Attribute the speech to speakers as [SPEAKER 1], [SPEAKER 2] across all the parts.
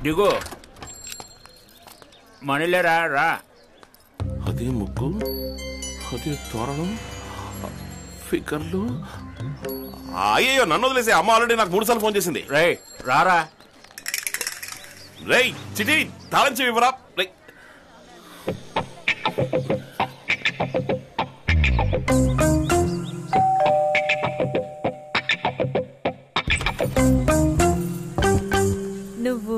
[SPEAKER 1] దిగు మనీలేరా రా.
[SPEAKER 2] అదే ముగ్గు, అదే తోరణం, ఫిగర్లు. అయ్యో నన్ను వదిలేసి అమ్మ ఆల్రెడీ నాకు 3 సార్లు ఫోన్ చేసింది.
[SPEAKER 1] రే రారా.
[SPEAKER 2] రేయ్ చిటి తాళం చెవి ఇవ్వరా. రేయ్
[SPEAKER 3] నువ్వు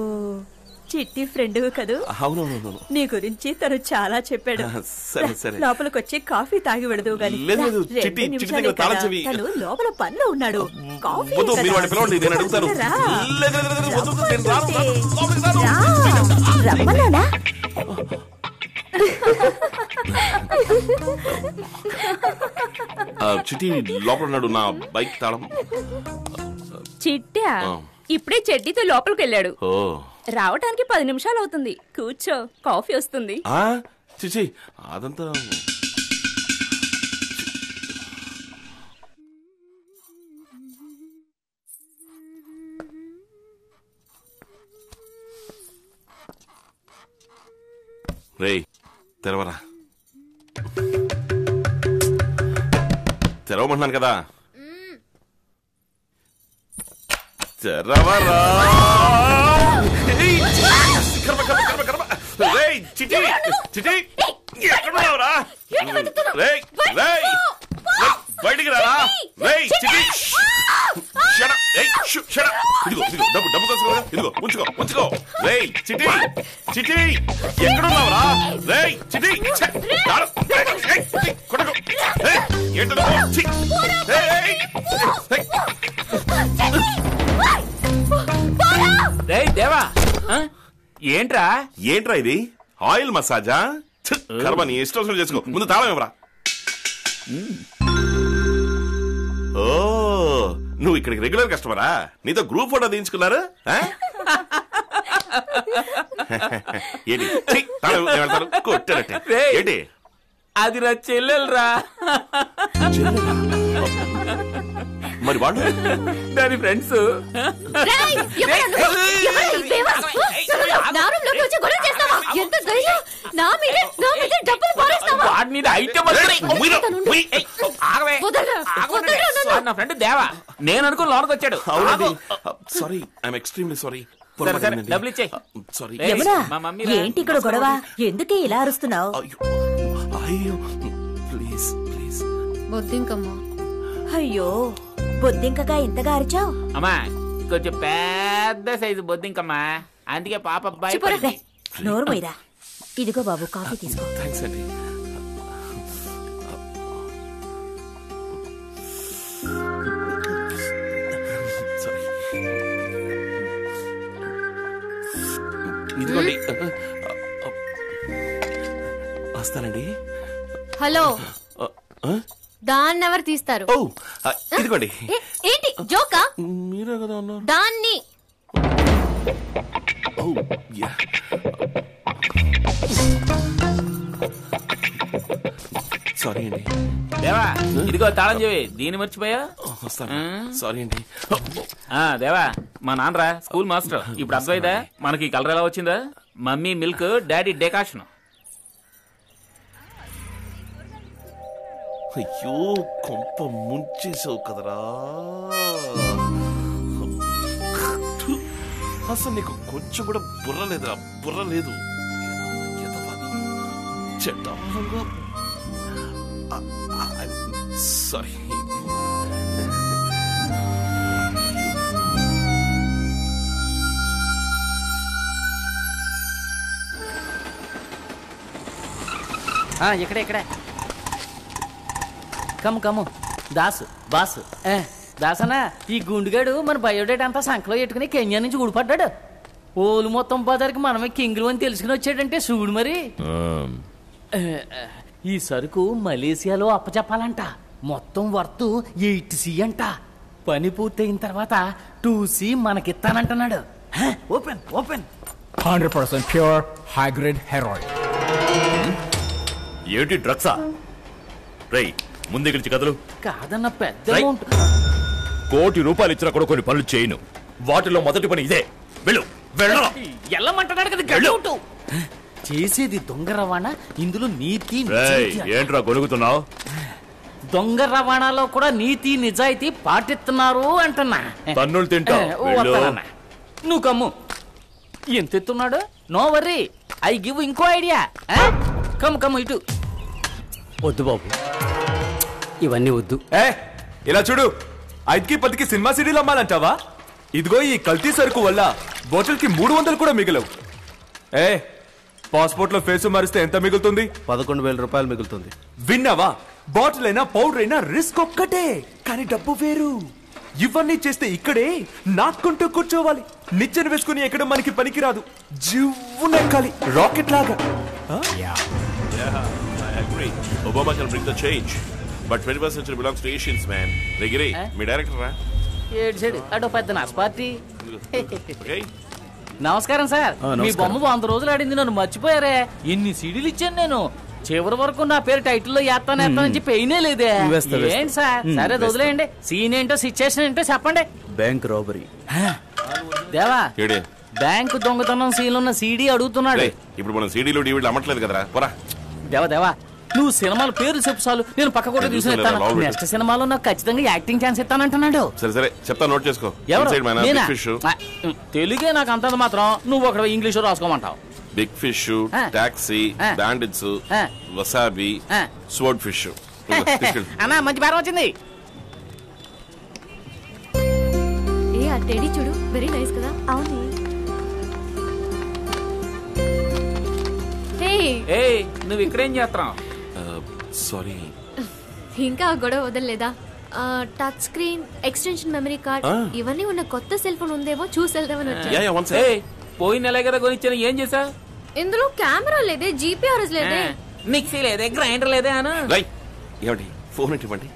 [SPEAKER 3] చిట్టి ఫ్రెండ్ కదూ?
[SPEAKER 2] అవునవును.
[SPEAKER 3] నీ గురించి తను చాలా చెప్పాడు.
[SPEAKER 2] సరే సరే
[SPEAKER 3] లోపలికొచ్చి కాఫీ తాగి విడదు గాని. తను లోపల పనిలో ఉన్నాడు. కాఫీ రమ్మన్నానా?
[SPEAKER 2] చిట్టి లోపల ఉన్నాడు. నా బైక్ తాళం.
[SPEAKER 4] చిట్టా ఇప్పుడే చెడ్డీతో లోపలికి వెళ్ళాడు. రావటానికి 10 నిమిషాలు అవుతుంది. కూర్చో, కాఫీ వస్తుంది.
[SPEAKER 2] చిచి అదంతా రేయ్ తెరవరా. తెరవమంటున్నాను కదా. తెరవరా. చిటి చిటి ఎక్కడున్నావురా? బయటికి రారా. ఇదిగో ఇదిగో డబ్బు డబ్బు కోసం కదా. ఇదిగో ఉంచుకో ఉంచుకో. రేయ్ చిటి చిటి ఎక్కడున్నావురా? రేయ్ చిటి కొట్టకు.
[SPEAKER 1] రేయ్ దేవా ఏంట్రా?
[SPEAKER 2] ఏంట్రా ఇది? ఆయిల్ మసాజా? కర్మ నీ ఇష్టం చేసుకో. ముందు తాళం ఇవ్వరా. ఓ నువ్వు ఇక్కడికి రెగ్యులర్ కస్టమరా? నీతో గ్రూప్ ఫోటో తీయించుకున్నారు ఏంటి? కొట్టారటే ఏంటి?
[SPEAKER 1] అది నా చెల్లెలరా.
[SPEAKER 2] మరి వాళ్ళు
[SPEAKER 1] దాని ఫ్రెండ్స్. నా ఫ్రెండ్ దేవా. నేను అనుకుని లోనకి వచ్చాడు.
[SPEAKER 2] Sorry I'm extremely sorry.
[SPEAKER 1] డబ్బులు ఇచ్చే.
[SPEAKER 2] సారీ.
[SPEAKER 3] ఏంటి ఇక్కడ గొడవ? ఎందుకే ఇలా అరుస్తున్నావు?
[SPEAKER 2] అయ్యో ప్లీజ్ ప్లీజ్.
[SPEAKER 4] బొద్దింకమ్మా.
[SPEAKER 3] అయ్యో బొద్దింకగా ఇంతగా అరిచావు?
[SPEAKER 1] అమ్మా కొంచెం పెద్ద సైజు బొద్దింకమ్మా, అందుకే పాప అబ్బాయి.
[SPEAKER 3] నోరు మీరా. ఇదిగో బాబు కాఫీ తీసుకో.
[SPEAKER 2] థాంక్స్ అండి. ఇదిగోండి. వస్తానండి.
[SPEAKER 4] హలో దాన్ని ఎవరు తీస్తారు?
[SPEAKER 2] ఓ ఇదిగోండి.
[SPEAKER 4] ఏంటి జోకా?
[SPEAKER 2] మీరే కదా అన్నారు.
[SPEAKER 4] దాన్ని
[SPEAKER 2] సారీ అండి.
[SPEAKER 1] దేవా ఇదిగో తాళం చెవి. దీన్ని మర్చిపోయా.
[SPEAKER 2] సారీ అండి.
[SPEAKER 1] దేవా మా నాన్నరా స్కూల్ మాస్టర్. ఇప్పుడు అర్థమైందా మనకి కలర్ ఎలా వచ్చిందా? Mummy milk, daddy decoction.
[SPEAKER 2] అయ్యో కొంప ముంచేసావు కదరా. అసలు నీకు కొంచెం కూడా బుర్ర లేదురా. బుర్ర లేదు. సారీ.
[SPEAKER 5] ఇక్కడ ఇక్కడ కమ్ము కమ్ము. దాసు బాసు. దాసనా ఈ గుండుగాడు మన బయోడేట్ అంతా సంకలో పెట్టుకుని కెన్యా నుంచి ఊడిపడ్డాడు. ఓలు మొత్తం బజార్కి మనమే కింగులు అని తెలుసుకుని వచ్చాడంటే చూడు మరి. ఈ సరుకు మలేసియాలో అప్పచెప్పాలంట. మొత్తం వర్త్ 8C అంట. పని పూర్తయిన తర్వాత 2C మనకిస్తానంటున్నాడు. Open open.
[SPEAKER 6] 100% pure high grade heroin.
[SPEAKER 7] ఏంటి డ్రగ్సా? రై ముందుకి కదలు.
[SPEAKER 5] కాదన్న పెద్ద అమౌంట్.
[SPEAKER 7] 1 కోటి రూపాయలు ఇచ్చినా కూడా కొన్ని పనులు చేయను. వాటిలో మొదటి పని ఇదే. వెళ్ళు. వెళ్ళరా.
[SPEAKER 5] వెళ్ళమంటున్నాడు కదా గడువుటు. చేసేది దొంగ రవాణా, ఇందులో నీతి
[SPEAKER 7] రేయ్,
[SPEAKER 5] నిజాయితీ.
[SPEAKER 7] ఏంట్రా గొనుగుతున్నావు?
[SPEAKER 5] దొంగ రవాణాలో కూడా నీతి నిజాయితీ పాటిస్తున్నారు అంటున్నా.
[SPEAKER 7] తన్నులు తింటా.
[SPEAKER 5] ఓ, వస్తానన్నా. నువ్వు కమ్ము. ఎంత ఎత్తున్నాడు? నో వర్రీ, ఐ గివ్ ఇంకో ఐడియా. కమ్ము కమ్ము ఇటు.
[SPEAKER 8] వద్దు బాబు, ఇవన్నీ వద్దు.
[SPEAKER 9] ఇలా చూడు, 5కి 10కి సినిమా సీడీలు అమ్మాలంటావా? ఇదిగో ఈ కల్తీ సరుకు వల్ల బాటిల్కి 300 కూడా మిగలవు. పాస్పోర్ట్ లో ఫేస్ మారిస్తే ఎంత మిగులుతుంది?
[SPEAKER 10] 11,000 రూపాయలు మిగులుతుంది.
[SPEAKER 9] విన్నావా? బాటిల్ అయినా పౌడర్ అయినా రిస్క్ ఒక్కటే, కానీ డబ్బు వేరు. ఇవన్నీ చేస్తే ఇక్కడే నాకుంటూ కూర్చోవాలి. నిచ్చెన వేసుకుని ఎక్కడ మనకి పనికిరాదు. జివ్వునెక్కాలి రాకెట్ లాగా.
[SPEAKER 2] Obama can bring the change, but 21st century belongs to Asians, man. Regire, me director రా.
[SPEAKER 5] ఏడు సైడ్ అటో పెద్ద నాస్ పార్టీ.
[SPEAKER 2] Okay?
[SPEAKER 5] నమస్కారం సార్. మీ బొమ్మ 100 రోజులు ఆడింది, నన్ను మర్చిపోయారే. ఎన్ని సీడీలు ఇచ్చాను నేను. చివరి వరకు నా పేరు టైటిల్లో వేస్తానని చెప్పి అయినే లేదే. ఏంటి సార్? సరే వదిలేయండి. సీన్ ఏంటో సిచ్యుయేషన్ ఏంటో చెప్పండి.
[SPEAKER 10] Bank robbery.
[SPEAKER 5] దేవా,
[SPEAKER 2] ఏడే
[SPEAKER 5] బ్యాంకు దొంగతనం సీన్ ఉన్న సీడీ అడుగుతున్నాడు.
[SPEAKER 2] రేయ్, ఇప్పుడు మనం సీడీలు డివిడీలు అమ్మట్లేదు కదరా, పోరా.
[SPEAKER 5] దేవా దేవా, నువ్వు సినిమాల పేరు చెప్పు చాలు, నేను పక్క కూడా
[SPEAKER 2] నేను
[SPEAKER 5] తీసుకుని
[SPEAKER 2] చూసానురా, బాగుంది.
[SPEAKER 5] నెక్స్ట్ సినిమాలో నాకు ఖచ్చితంగా యాక్టింగ్ ఛాన్స్ ఇస్తానంటున్నాడు.
[SPEAKER 2] సరే సరే చెప్తా, నోట్ చేసుకో.
[SPEAKER 5] ఎవరు?
[SPEAKER 2] Inside man,
[SPEAKER 5] నేనా?
[SPEAKER 2] big fish,
[SPEAKER 5] తెలుగే నాకు అంతంత మాత్రం, నువ్వు ఒకటి ఇంగ్లీష్ రాసుకోమంటావు.
[SPEAKER 2] బిగ్ ఫిష్,
[SPEAKER 5] ఆ.
[SPEAKER 2] టాక్సీ,
[SPEAKER 5] ఆ.
[SPEAKER 2] బ్యాండిట్స్,
[SPEAKER 5] ఆ.
[SPEAKER 2] వసాబి,
[SPEAKER 5] ఆ.
[SPEAKER 2] Sword fish.
[SPEAKER 5] అన్నా మంచి భారం వచ్చింది.
[SPEAKER 4] ఏ ఆ టెడీ చూడు, వెరీ నైస్ కదా.
[SPEAKER 3] అవును.
[SPEAKER 1] ఏ నువ్వు ఇక్కడేం చేస్తున్నావు?
[SPEAKER 2] సారీ.
[SPEAKER 4] ఇంకా ఆ గొడవ వదలలేదా? Touch screen, extension memory card, ఇవన్నీ ఉన్న కొత్త సెల్ ఫోన్ ఉందేమో చూసి వెళ్దామని వచ్చా.
[SPEAKER 1] పోయిన నెల కదా కొనిచ్చాను, ఏం చేసా?
[SPEAKER 4] ఇందులో కెమెరా లేదే, జీపీఆర్ఎస్ లేదే,
[SPEAKER 1] మిక్సీ లేదే, గ్రైండర్ లేదే అను.
[SPEAKER 2] ఏమండి ఫోన్ ఇవ్వండి.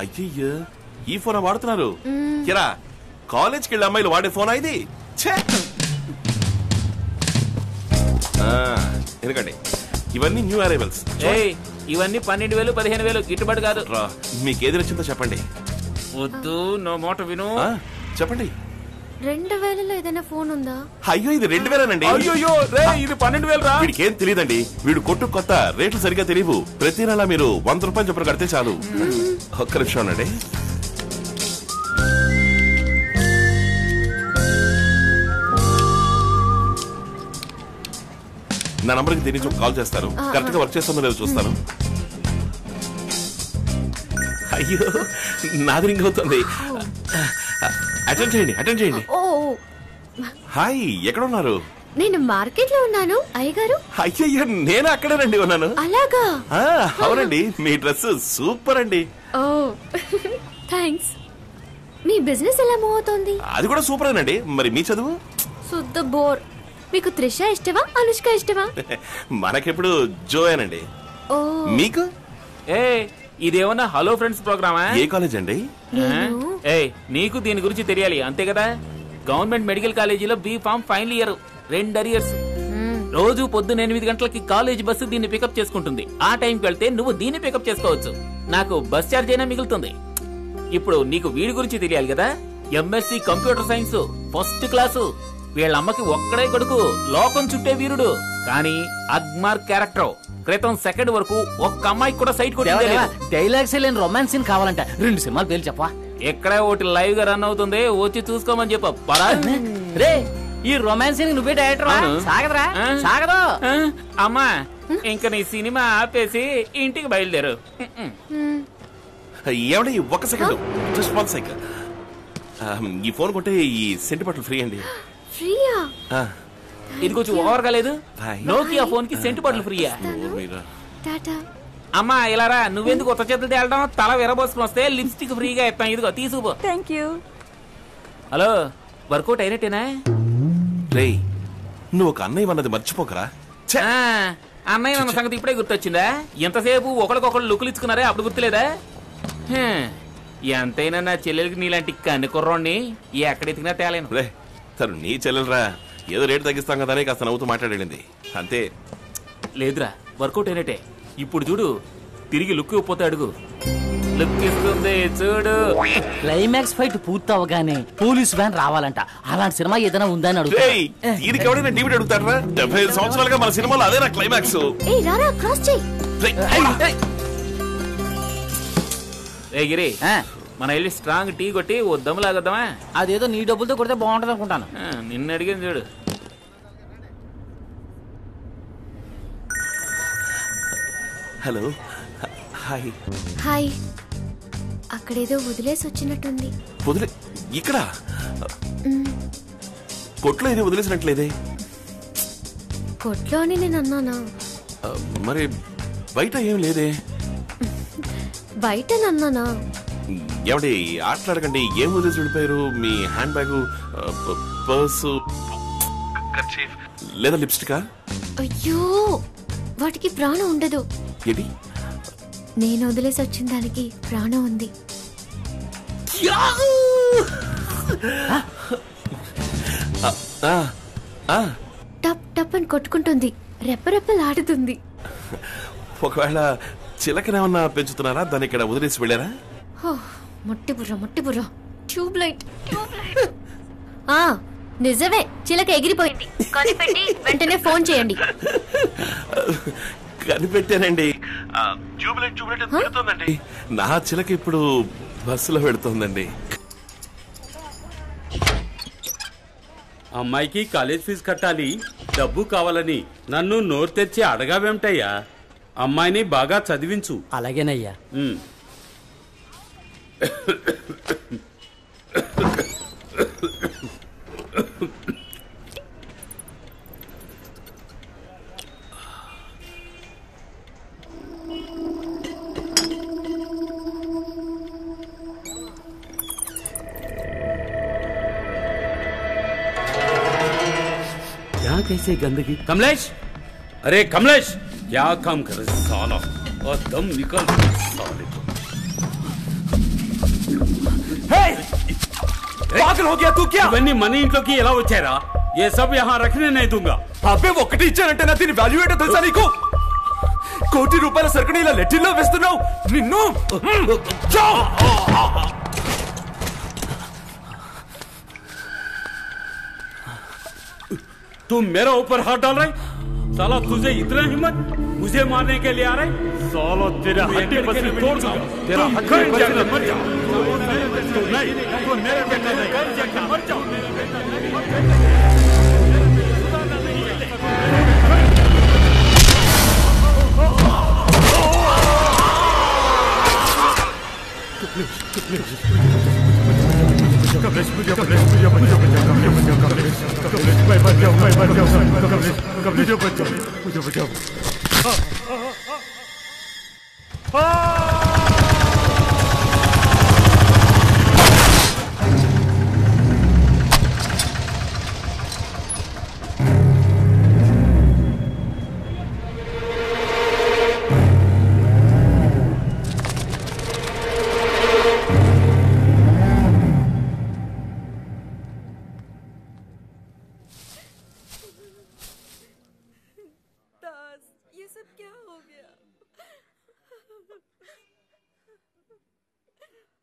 [SPEAKER 2] అయ్యయ్యో, ఈ ఫోన్ వాడుతున్నారు? కిరా, కాలేజ్కి వెళ్ళి అమ్మాయిలు వాడే ఫోన్ ఇది. ఎందుకండి ఇవన్నీ న్యూ అరైవల్స్.
[SPEAKER 1] ఇవన్నీ 12,000 15,000 గిట్టుబాటు కాదు.
[SPEAKER 2] మీకేది నచ్చిందో చెప్పండి.
[SPEAKER 1] వద్దు, నో మాట విను.
[SPEAKER 2] చెప్పండి.
[SPEAKER 4] 2000లో ఏదైనా ఫోన్ ఉందా?
[SPEAKER 2] అయ్యో, ఇది 2000
[SPEAKER 1] అయ్యో ఇది 12,000 రా.
[SPEAKER 2] వీడికి ఏం తెలియదండి, వీడు కొట్టు కొత్త, రేట్లు సరిగా తెలియవు. ప్రతి నెల మీరు 100 రూపాయలు చొప్పున కడితే చాలు. ఒక్క నిమిషం అండి. నా నంబర్కి దీని నుంచి కాల్ చేస్తారు. కరెక్ట్ గా వర్క్ చేస్తుందో లేదో చూస్తాను. అయ్యో, నాది రింగ్ అవుతుంది. అటెండ్ చేయండి.
[SPEAKER 4] ఓ,
[SPEAKER 2] హాయ్, ఎక్కడ ఉన్నారు?
[SPEAKER 4] నేను మార్కెట్ లో ఉన్నాను అయ్యగారు.
[SPEAKER 2] అయ్యయ్యో, నేను అక్కడేనండి ఉన్నాను.
[SPEAKER 4] అలాగా?
[SPEAKER 2] అవునండి, మీ డ్రెస్ సూపర్ అండి.
[SPEAKER 4] ఓ థ్యాంక్స్. మీ బిజినెస్ ఎలా మూవ్ అవుతోంది?
[SPEAKER 2] అది కూడా సూపరేనండి. మరి మీ చదువు?
[SPEAKER 4] శుద్ధ బోర్. మీకు త్రిష ఇష్టమా, అనుష్క ఇష్టమా?
[SPEAKER 2] మనకెప్పుడు జోయేనండి.
[SPEAKER 4] ఓ,
[SPEAKER 2] మీకు?
[SPEAKER 1] ఇదేమన్నా హలో ఫ్రెండ్స్ ప్రోగ్రామా?
[SPEAKER 2] ఏ కాలేజ్ అండి?
[SPEAKER 1] నీకు దీని గురించి తెలియాలి అంతే కదా. గవర్నమెంట్ మెడికల్ కాలేజీలో బీఫామ్ ఫైనల్ ఇయర్, 2 arrears. రోజు పొద్దున్న 8 గంటలకి కాలేజ్ బస్సు దీన్ని పికప్ చేసుకుంటుంది. ఆ టైంకి వెళ్తే నువ్వు దీన్ని పికప్ చేసుకోవచ్చు. నాకు బస్ ఛార్జ్ అయినా మిగులుతుంది. ఇప్పుడు నీకు వీడి గురించి తెలియాలి కదా. MSc computer science, first class. వీళ్ళమ్మకి ఒక్కడే కొడుకు, లోకం చుట్టే వీరుడు. కానీ అగ్మార్ క్యారెక్టర్. క్రితం సెకండ్ వరకు ఒక్క అమ్మాయికి కూడా సైట్ కొట్టింది.
[SPEAKER 5] డైలాగ్స్ లేని రొమాన్స్ సీన్ కావాలంట. 2 సినిమాలు పేర్లు చెప్పవా?
[SPEAKER 1] ఎక్కడే ఒకటి లైవ్ గా రన్ అవుతుంది, వచ్చి చూసుకోమని చెప్ప.
[SPEAKER 5] రే, ఈ రొమాన్స్ సీన్ నువ్వే డైరెక్టర్ సాగదరా? సాగదు.
[SPEAKER 1] అమ్మా, ఇంకా నీ సినిమా ఆపేసి ఇంటికి బయలుదేరు.
[SPEAKER 2] ఏమండి, ఒక్క సెకండ్, జస్ట్ 1 సెకండ్. ఈ ఫోన్ కొంటే ఈ సెంటు బట్టలు ఫ్రీ అండి.
[SPEAKER 4] ఫ్రీయా?
[SPEAKER 1] ఇది కొంచెం ఓవర్ గా లేదు. నోకియా ఫోన్ కి సెంటు బట్టలు ఫ్రీయా?
[SPEAKER 4] టాటా.
[SPEAKER 1] అమ్మా ఇలా రా, నువ్వెందుకు కొత్త చేతులు తేలడం? తల విరబోసుకుని వస్తే లిప్స్టిక్ ఫ్రీగా ఇస్తాం. ఇదిగో తీసుకుపో.
[SPEAKER 3] Thank you.
[SPEAKER 1] హలో, వర్కౌట్ అయినట్టేనా?
[SPEAKER 2] రే, నువ్వు ఒక అన్నయ్య అన్నది మర్చిపోకరా.
[SPEAKER 1] అన్నయ్య అన్న సంగతి ఇప్పుడే గుర్తొచ్చిందా? ఎంతసేపు ఒకరికొకరు లుక్కులు ఇచ్చుకున్నారే, అప్పుడు గుర్తులేదా? ఎంతైనా నా చెల్లెలకి నీలాంటి కన్ను కుర్రోడిని ఎక్కడెతికినా తేలేను.
[SPEAKER 2] రే, తను నీ చెల్లెలరా, ఏదో రేటు తగ్గిస్తాం కదా అని కాస్త నవ్వుతూ మాట్లాడేది అంతే.
[SPEAKER 1] లేదురా, వర్కౌట్ అయినట్టే. ఇప్పుడు చూడు, తిరిగి లుక్ ఇవ్వకపోతే అడుగు. లుక్ ఇస్తుంది చూడు.
[SPEAKER 5] క్లైమాక్స్ ఫైట్ పూర్తి అవగానే పోలీస్ వ్యాన్ రావాలంట. అలాంటి సినిమా ఏదైనా ఉందని అడుగుతా.
[SPEAKER 2] దీనికి ఎవరైనా డివిడ్ అడుగుతారా? 75 సంవత్సరాలుగా మన సినిమాలో అదేనా క్లైమాక్స్?
[SPEAKER 4] రారా క్రాస్ చెయ్యి.
[SPEAKER 1] ఏ గిరి, మన వెళ్ళి స్ట్రాంగ్ టీ కొట్టి ఓ దమ్ము లాగద్దామా?
[SPEAKER 5] అదేదో నీ డబ్బులతో కొడితే బాగుంటది అనుకుంటాను.
[SPEAKER 1] నిన్ను అడిగింది చూడు.
[SPEAKER 2] Hello, hi.
[SPEAKER 4] హాయ్. అక్కడేదో వదిలేసి వచ్చినట్టుంది.
[SPEAKER 2] వదిలే ఇక్కడ కొట్లో ఇది వదిలేసినట్లేదే.
[SPEAKER 4] కొట్లో అని నేను అన్నానా?
[SPEAKER 2] మరి బయట ఏం లేదే.
[SPEAKER 4] బయట అన్నానా?
[SPEAKER 2] ఏమండి ఆటలాడకండి. ఏం వదిలేసి వెళ్ళిపోయారు? మీ హ్యాండ్ బ్యాగ్, పర్సు లేదా లిప్స్టికా?
[SPEAKER 4] అయ్యో, వాటికి ప్రాణం ఉండదు.
[SPEAKER 2] ఏంటి?
[SPEAKER 4] నేను వదిలేసి వచ్చిన దానికి ప్రాణం ఉంది. టప్ టప్ అని కొట్టుకుంటుంది, రెప్పరెప్పలాడుతుంది.
[SPEAKER 2] ఒకవేళ చిలకనేమన్నా పెంచుతున్నారా? దాన్ని ఇక్కడ వదిలేసి వెళ్ళారా?
[SPEAKER 4] ముట్టి బుర్ర ట్యూబ్ లైట్. నిజమే, చిలక ఎగిరిపోయింది. కనిపెట్టి వెంటనే ఫోన్ చేయండి.
[SPEAKER 2] కనిపెట్టానండి. నా చిలక ఇప్పుడు బస్సులో పెడుతోందండి.
[SPEAKER 11] అమ్మాయికి కాలేజ్ ఫీజు కట్టాలి, డబ్బు కావాలని నన్ను నోరు తెచ్చి అడగావేమిటయ్యా? అమ్మాయిని బాగా చదివించు.
[SPEAKER 8] అలాగేనయ్యా.
[SPEAKER 11] क्या कैसे गंदगी? कमलेश, अरे कमलेश, क्या काम कर रहे साला? और दम निकल साले को।
[SPEAKER 9] पागल हो गया तू क्या?
[SPEAKER 11] ఇవన్నీ మన ఇంట్లోకి ఎలా వచ్చారా? ये सब यहाँ रखने नहीं दूंगा.
[SPEAKER 9] అబ్బే ఒకటి ఇచ్చానంటే నా దీని వాల్యూ ఏంటో తెలుసా నీకు? ₹1 కోటి సరుకుని ఇలా లెట్టిల్లో వేస్తున్నావు. నిన్ను
[SPEAKER 11] तुम मेरा ऊपर हाथ डाल रहे? साला तुझे इतना हिम्मत मुझे मारने के लिए आ रहे? साला तेरे हड्डी पसली तोड़ दूंगा. तेरा हड्डी पसली मर जा. तू नहीं, तू मेरे बेटे नहीं. मर जा.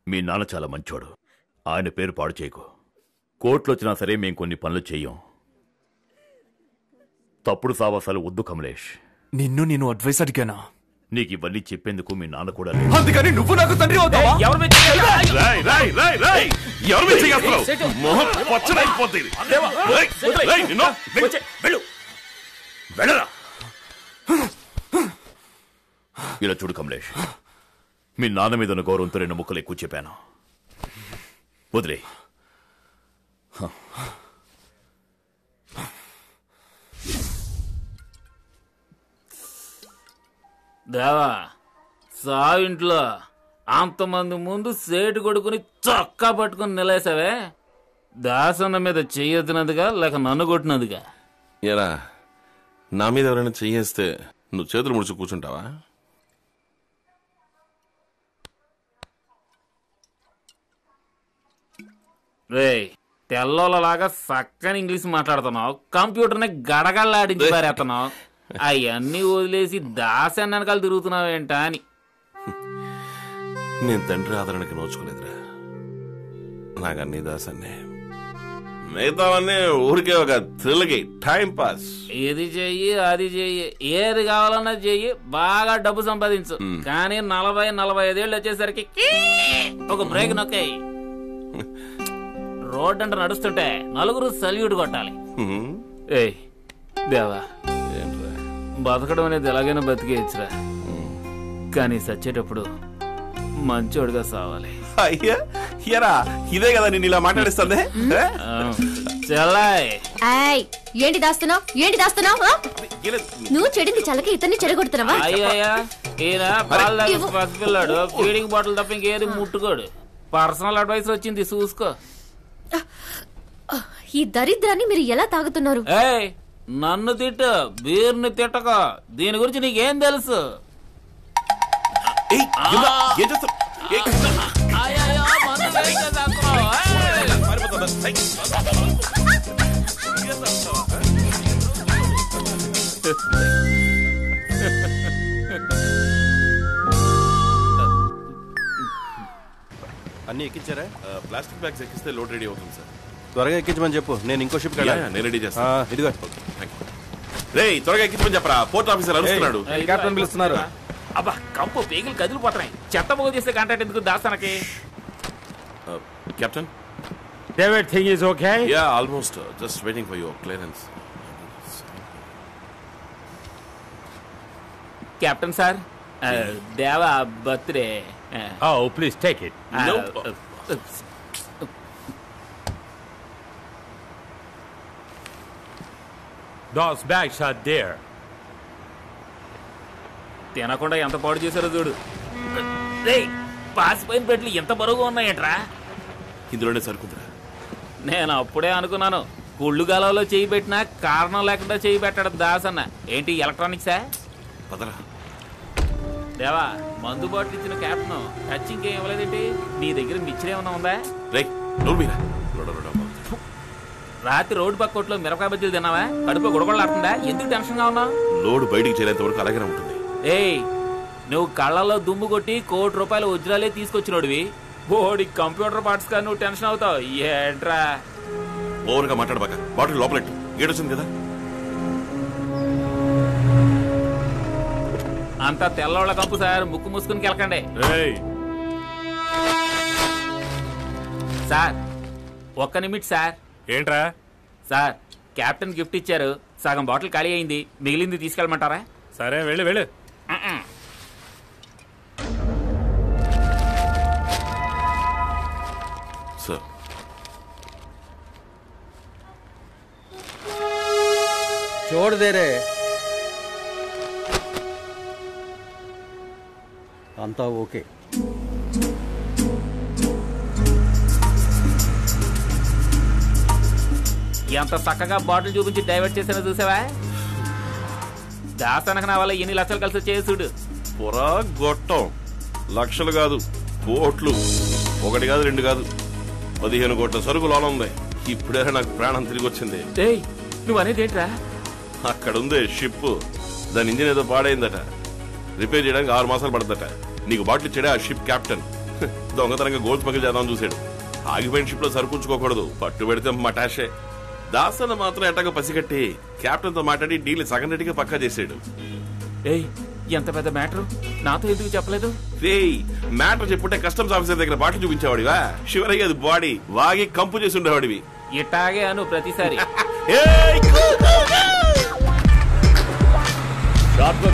[SPEAKER 7] మీ నాన్న చాలా మంచోడు. ఆయన పేరు పాడు చేయకు. కోర్టులో వచ్చినా సరే మేం కొన్ని పనులు చెయ్యం. తప్పుడు సావాసాలు వద్దు కమలేష్.
[SPEAKER 9] నిన్ను నేను అడ్వైస్ అడిగానా?
[SPEAKER 7] నీకు ఇవన్నీ చెప్పేందుకు మీ నాన్న కూడా
[SPEAKER 9] అందుకని నువ్వు నాకు తండ్రి అవుతావా?
[SPEAKER 7] ఇలా చూడు కమలేష్, మీ నాన్న మీద ఉన్న గౌరవంతో 2 ముక్కలు ఎక్కువ చెప్పాను. వదిలే.
[SPEAKER 1] దేవా, సావింట్లో అంతమంది ముందు సేటు కొడుకుని చొక్కా పట్టుకుని నిలేసావే, దాసన్న మీద చెయ్యొద్దునదిగా లేక నన్ను కొట్టినదిగా?
[SPEAKER 2] ఎరా, నా మీద ఎవరైనా చెయ్యేస్తే నువ్వు చేతులు ముడుచు కూర్చుంటావా?
[SPEAKER 1] రే, తెల్లోలలాగా చక్కని ఇంగ్లీష్ మాట్లాడుతున్నావు, కంప్యూటర్ని గడగల్లాడించి పారేస్తున్నావు. అవన్నీ వదిలేసి దాసన్న వెనకాల తిరుగుతున్నావేంటా అని.
[SPEAKER 2] నేను తండ్రి ఆదరణకి నోచుకోలేదురా. నాకు అన్ని దాసన్నే, మిగతావన్నీ ఊరికే ఒక థ్రిల్కి టైం పాస్.
[SPEAKER 1] ఇది చెయ్యి అది చెయ్యి, ఏది కావాలన్నా చెయ్యి, బాగా డబ్బు సంపాదించు. కానీ 40-45 వచ్చేసరికి ఒక బ్రేక్ నొక్కాయి. రోడ్ అంటే నడుస్తుంటే నలుగురు సల్యూట్ కొట్టాలి. ఏయ్ దేవా, బతకడం అనేది ఎలాగైనా బతికేయచ్చురా, కానీ సచ్చేటప్పుడు మంచోడుగా సావాలి.
[SPEAKER 2] అయ్యా ఎరా, ఇదే కదా నేను ఇలా మాట్లాడిస్తుంది.
[SPEAKER 4] ఏంటి దాస్తున్నావు? ఏంటి దాస్తున్నావు? నువ్వు చెడింది చల్లకి ఇతన్ని చెడగొడుతున్నావా?
[SPEAKER 1] అయ్యా ఈయన పాలు తాగే పసిపిల్లాడు, ఫీడింగ్ బాటిల్ తప్ప ఇంకేది ముట్టుకోడు. పర్సనల్ అడ్వైస్ వచ్చింది, చూసుకో.
[SPEAKER 4] ఈ దరిద్రాన్ని మీరు ఎలా తాగుతున్నారు?
[SPEAKER 1] ఏయ్ నన్ను తిట్టు, బీర్ని తిట్టక. దీని గురించి నీకేం తెలుసు?
[SPEAKER 10] అన్ని ఎక్కించారా?
[SPEAKER 2] ప్లాస్టిక్ బ్యాగ్స్ ఎక్కిస్తే లోడ్ రెడీ అవుతుంది సార్.
[SPEAKER 10] త్వరగా ఎక్కించమని చెప్పు, నేను ఇంకో షిప్
[SPEAKER 2] నేను రెడీ చేస్తాను.
[SPEAKER 10] ఇదిగో
[SPEAKER 2] రే, త్వరగా ఎక్కించమని చెప్పరా, పోర్ట్ ఆఫీసర్ అరుస్తున్నాడు.
[SPEAKER 9] క్యాప్టెన్ పిలుస్తున్నారు.
[SPEAKER 1] అబ్బా కంపు పేగులు కదిలిపోతున్నాయి. చెత్త పోగు చేస్తే కాంట్రాక్ట్ ఎందుకు దాస్తానకి?
[SPEAKER 2] Captain,
[SPEAKER 11] everything is okay?
[SPEAKER 2] Yeah, almost. Just waiting for your clearance.
[SPEAKER 1] Captain sir, దేవా birthday.
[SPEAKER 11] Oh, please take it. Those bags are there.
[SPEAKER 1] తినకుండా ఎంత పాడు చేశారో చూడు. పాసిపోయిన పెట్లు ఎంత బరువుగా ఉన్నాయంట్రా.
[SPEAKER 2] ఇందులోనే సరుకుందిరా.
[SPEAKER 1] నేను అప్పుడే అనుకున్నాను, గుళ్ళు గాలలో చేయి పెట్టినా కారణం లేకుండా చేయి పెట్టాడు దాసన్న. ఏంటి ఎలక్ట్రానిక్సా?
[SPEAKER 2] పదరా
[SPEAKER 1] దేవా, మందు బాటిల్ ఇచ్చిన క్యాప్టెన్ టచ్ ఇంకేం ఇవ్వలేదేంటి? నీ దగ్గర మిక్చర్ ఏమన్నా ఉందా? రాత్రి రోడ్డు పక్క కొట్లో మిరపకాయ బజ్జీలు తిన్నావా? కడుపు గుడగొడలాడుతుందా? ఎందుకు టెన్షన్ గా ఉన్నావు?
[SPEAKER 2] లోడ్ బయటికి చేరేంత వరకు అలాగే ఉంటుంది.
[SPEAKER 1] ఏయ్, నువ్వు కళ్ళల్లో దుమ్ము కొట్టి ₹1 కోటి వజ్రాలే తీసుకొచ్చినోడివి. బోడి కంప్యూటర్ పార్ట్స్ గా నువ్వు టెన్షన్ అవుతావు ఏంట్రా?
[SPEAKER 2] ఓవర్గా మాట్లాడబాక, బాటిల్ లోపలెట్టు. గేట్ వచ్చింది కదా.
[SPEAKER 1] అంతా తెల్లవాళ్ళ కంపు సార్, ముక్కు మూసుకుని కెలకండి. సార్ ఒక్క నిమిట్ సార్.
[SPEAKER 11] ఏంట్రా?
[SPEAKER 1] సార్ కెప్టెన్ గిఫ్ట్ ఇచ్చారు, సగం బాటిల్ ఖాళీ అయింది, మిగిలింది తీసుకెళ్ళమంటారా?
[SPEAKER 11] సరే వెళ్ళు వెళ్ళు.
[SPEAKER 2] సార్
[SPEAKER 8] छोड़ दे रे అంతా ఓకే.
[SPEAKER 1] ఎంత చక్కగా బాటిల్ చూపించి డైవర్ట్ చేసినా చూసావా? దాసనకు నా వల్ల ఎన్ని లక్షలు కలిసి చేసుడు.
[SPEAKER 2] పొరా గొట్టం, లక్షలు కాదు కోట్లు. 1 కాదు 2 కాదు, 15 కోట్ల సరుకు లోన ఉంది. ఇప్పుడే నాకు ప్రాణం తిరిగి వచ్చింది.
[SPEAKER 1] నువ్వు అనేది ఏంట్రా?
[SPEAKER 2] అక్కడుంది షిప్, దాని ఇంజిన్ ఏదో పాడైందట, రిపేర్ చేయడానికి 6 మాసాలు పడదట. నీకు బాటిల్ ఇచ్చాడే ఆ షిప్ కెప్టెన్. దొంగతనంగా గోల్డ్ స్మగిల్ చేద్దామని చూశాడు. ఆగిపోయిన షిప్ లో సరుకుంచుకోకూడదు, పట్టు పెడితే మటాషే. దాసన్న మాత్రం ఎట్టగా పసిగట్టి కెప్టెన్ తో మాట్లాడి డీల్ సగం రెడ్డిగా పక్కా చేశాడు.
[SPEAKER 1] ఎంత పెద్ద మ్యాటర్, నాతో ఎందుకు చెప్పలేదు?
[SPEAKER 2] మ్యాటర్ చెప్పుంటే కస్టమ్స్ ఆఫీసర్ దగ్గర బాటిల్ చూపించేవాడివా? శివరయ్య అది బాడీ వాగి కంపు చేసి ఉండేవాడివి.
[SPEAKER 1] ఇట్టాగే అను ప్రతిసారి.